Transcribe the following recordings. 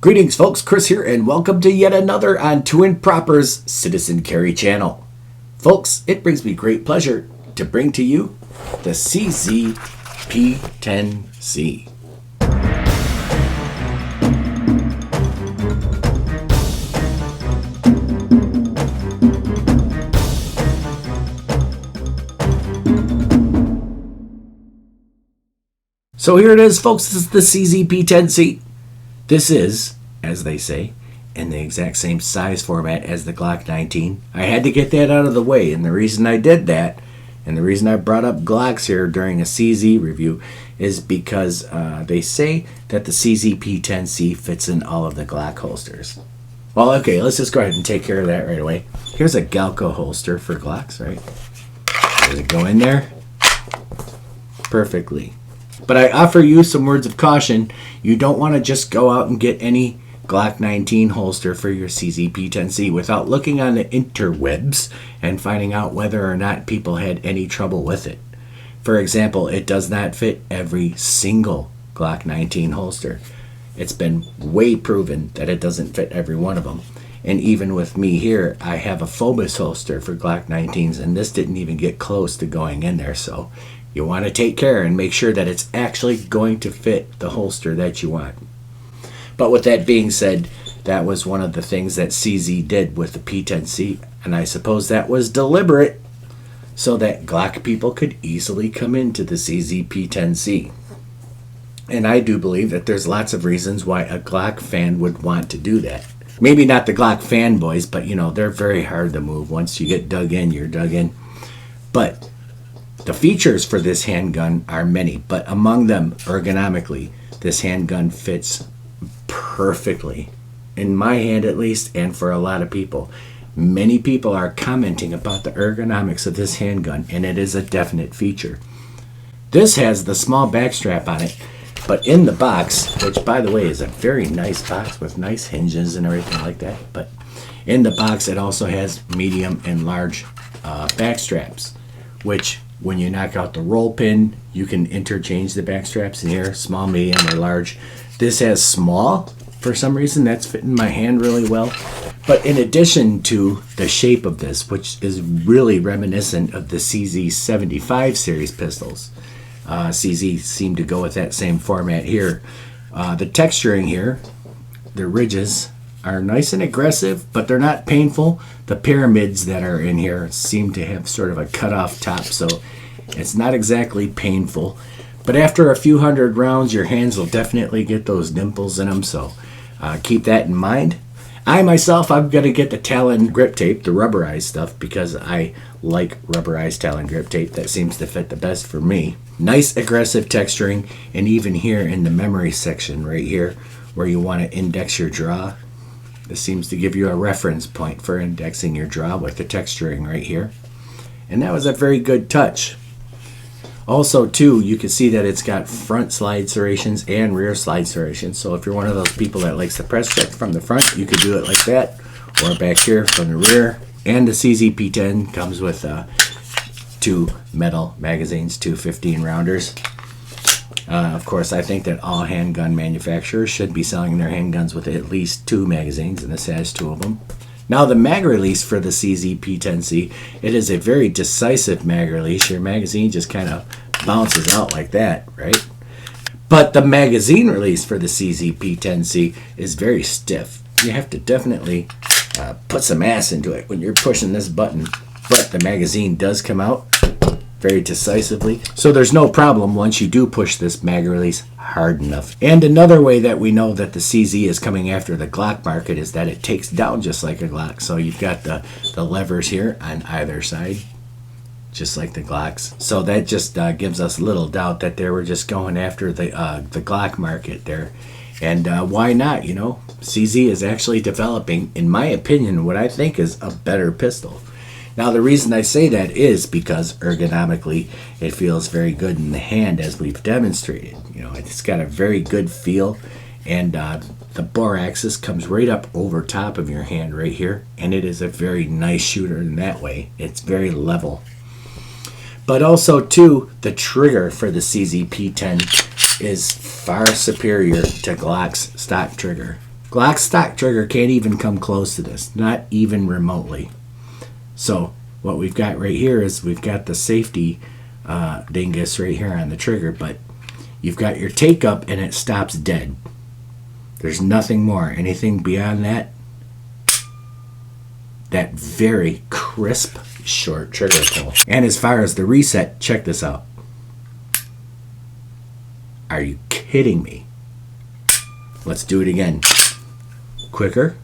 Greetings folks, Chris here, and welcome to yet another on Twin Proper's Citizen Carry channel. Folks, it brings me great pleasure to bring to you the CZ P10C. So here it is, folks. This is the CZ P10C. This is, as they say, in the exact same size format as the Glock 19. I had to get that out of the way, and the reason I did that, and the reason I brought up Glocks here during a CZ review, is because they say that the CZ P10C fits in all of the Glock holsters. Well, okay, let's just go ahead and take care of that right away. Here's a Galco holster for Glocks, right? Does it go in there? Perfectly. But I offer you some words of caution. You don't want to just go out and get any Glock 19 holster for your CZ P10C without looking on the interwebs and finding out whether or not people had any trouble with it. For example, it does not fit every single Glock 19 holster. It's been way proven that it doesn't fit every one of them. And even with me here, I have a Phobos holster for Glock 19s, and this didn't even get close to going in there. So you want to take care and make sure that it's actually going to fit the holster that you want. But with that being said, that was one of the things that CZ did with the P10C, and I suppose that was deliberate so that Glock people could easily come into the CZ P10C. And I do believe that there's lots of reasons why a Glock fan would want to do that. Maybe not the Glock fanboys, but you know, they're very hard to move. Once you get dug in, you're dug in. But the features for this handgun are many, but among them, ergonomically, this handgun fits perfectly. In my hand at least, and for a lot of people. Many people are commenting about the ergonomics of this handgun, and it is a definite feature. This has the small back strap on it, but in the box, which by the way is a very nice box with nice hinges and everything like that, but in the box it also has medium and large back straps, which when you knock out the roll pin, you can interchange the back straps in here, small, medium, or large. This has small. For some reason, that's fitting my hand really well. But in addition to the shape of this, which is really reminiscent of the CZ 75 series pistols, CZ seemed to go with that same format here. The texturing here, the ridges, are nice and aggressive, but they're not painful. The pyramids that are in here seem to have sort of a cut-off top, so it's not exactly painful. But after a few hundred rounds, your hands will definitely get those dimples in them, so keep that in mind. I'm going to get the Talon grip tape, the rubberized stuff, because I like rubberized Talon grip tape. That seems to fit the best for me. Nice aggressive texturing, and even here in the memory section right here, where you want to index your draw, this seems to give you a reference point for indexing your draw with the texturing right here. And that was a very good touch. Also, too, you can see that it's got front slide serrations and rear slide serrations. So if you're one of those people that likes to press check from the front, you could do it like that, or back here from the rear. And the CZ P10 comes with two metal magazines, two 15-rounders. Of course, I think that all handgun manufacturers should be selling their handguns with at least two magazines, and this has two of them. Now, the mag release for the CZ P10C, it is a very decisive mag release. Your magazine just kind of bounces out like that, right? But the magazine release for the CZ P10C is very stiff. You have to definitely put some ass into it when you're pushing this button. But the magazine does come out very decisively, so there's no problem once you do push this mag release hard enough. And another way that we know that the CZ is coming after the Glock market is that it takes down just like a Glock. So you've got the levers here on either side, just like the Glocks. So that just gives us little doubt that they were just going after the Glock market there. And why not? You know, CZ is actually developing, in my opinion, what I think is a better pistol. Now, the reason I say that is because ergonomically it feels very good in the hand, as we've demonstrated. You know, it's got a very good feel, and the bore axis comes right up over top of your hand right here, and it is a very nice shooter in that way. It's very level. But also, too, the trigger for the CZ P10 is far superior to Glock's stock trigger. Glock stock trigger can't even come close to this, not even remotely. So what we've got right here is we've got the safety dingus right here on the trigger, but you've got your take up and it stops dead. There's nothing more. Anything beyond that, that very crisp short trigger pull. And as far as the reset, check this out. Are you kidding me? Let's do it again. Quicker.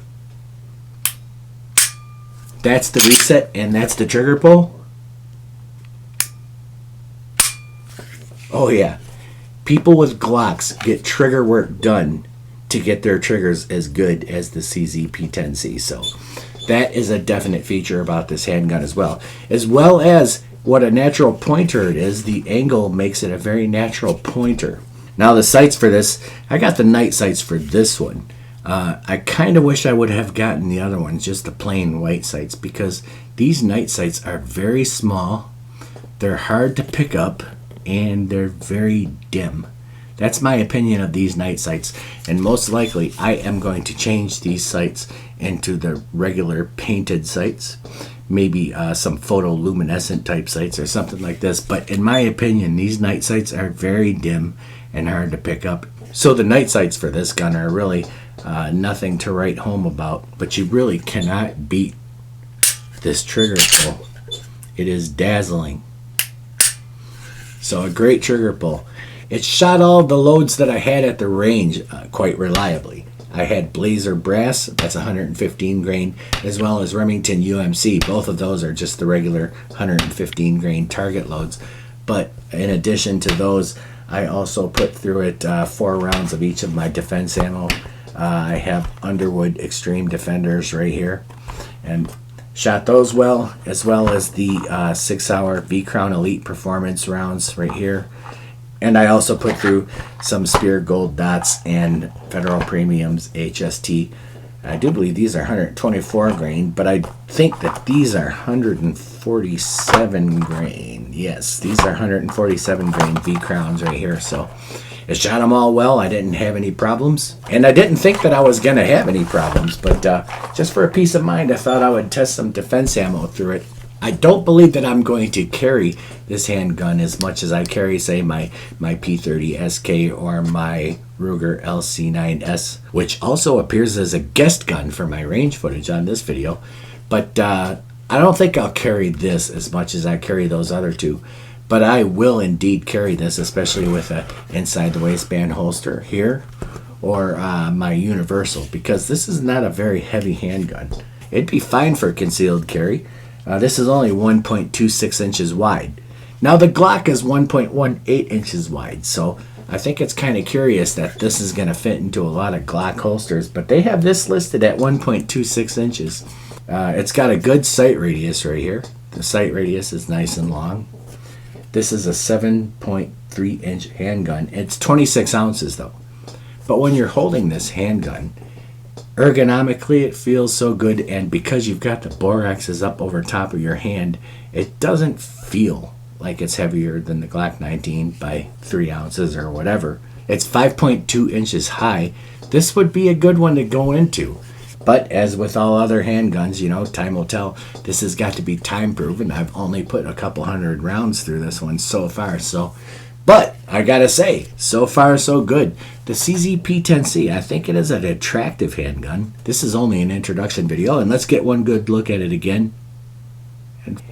That's the reset and that's the trigger pull. Oh yeah. People with Glocks get trigger work done to get their triggers as good as the CZ P10C. So that is a definite feature about this handgun as well as what a natural pointer it is. The angle makes it a very natural pointer. Now the sights for this, I got the night sights for this one. I kind of wish I would have gotten the other ones, just the plain white sights, because these night sights are very small, they're hard to pick up, and they're very dim. That's my opinion of these night sights, and most likely I am going to change these sights into the regular painted sights, maybe some photoluminescent type sights or something like this. But in my opinion, these night sights are very dim and hard to pick up. So the night sights for this gun are really nothing to write home about, but you really cannot beat this trigger pull. It is dazzling. So a great trigger pull. It shot all the loads that I had at the range quite reliably. I had Blazer Brass, that's 115 grain, as well as Remington UMC. Both of those are just the regular 115 grain target loads. But in addition to those, I also put through it 4 rounds of each of my defense ammo. I have Underwood Extreme Defenders right here, and shot those well as the 6 hour V-Crown Elite Performance rounds right here. And I also put through some Spear Gold Dots and Federal Premiums HST. I do believe these are 124 grain, but I think that these are 147 grain. Yes, these are 147 grain V-Crowns right here. So I shot them all well. I didn't have any problems. And I didn't think that I was going to have any problems, but just for a peace of mind, I thought I would test some defense ammo through it. I don't believe that I'm going to carry this handgun as much as I carry, say, my P30 SK or my Ruger LC9S, which also appears as a guest gun for my range footage on this video. But I don't think I'll carry this as much as I carry those other two. But I will indeed carry this, especially with a inside the waistband holster here or my universal, because this is not a very heavy handgun. It'd be fine for concealed carry. This is only 1.26 inches wide. Now the Glock is 1.18 inches wide, so I think it's kind of curious that this is going to fit into a lot of Glock holsters, but they have this listed at 1.26 inches. It's got a good sight radius right here. The sight radius is nice and long. This is a 7.3 inch handgun. It's 26 ounces though. But when you're holding this handgun, ergonomically it feels so good, and because you've got the boraxes up over top of your hand, it doesn't feel like it's heavier than the Glock 19 by 3 ounces or whatever. It's 5.2 inches high. This would be a good one to go into. But as with all other handguns, you know, time will tell. This has got to be time proven. I've only put a couple hundred rounds through this one so far, but I gotta say, so far so good. The CZ P10C, I think it is an attractive handgun. This is only an introduction video, and let's get one good look at it again.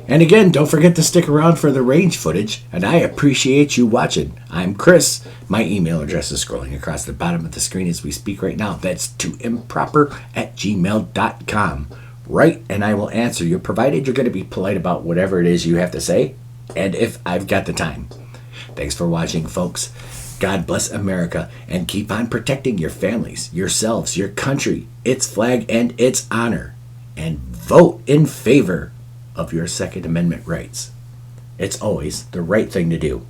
And again, don't forget to stick around for the range footage, and I appreciate you watching. I'm Chris. My email address is scrolling across the bottom of the screen as we speak right now. That's toimproper@gmail.com. Write and I will answer you, provided you're going to be polite about whatever it is you have to say, and if I've got the time. Thanks for watching, folks. God bless America, and keep on protecting your families, yourselves, your country, its flag, and its honor. And vote in favor of your Second Amendment rights. It's always the right thing to do.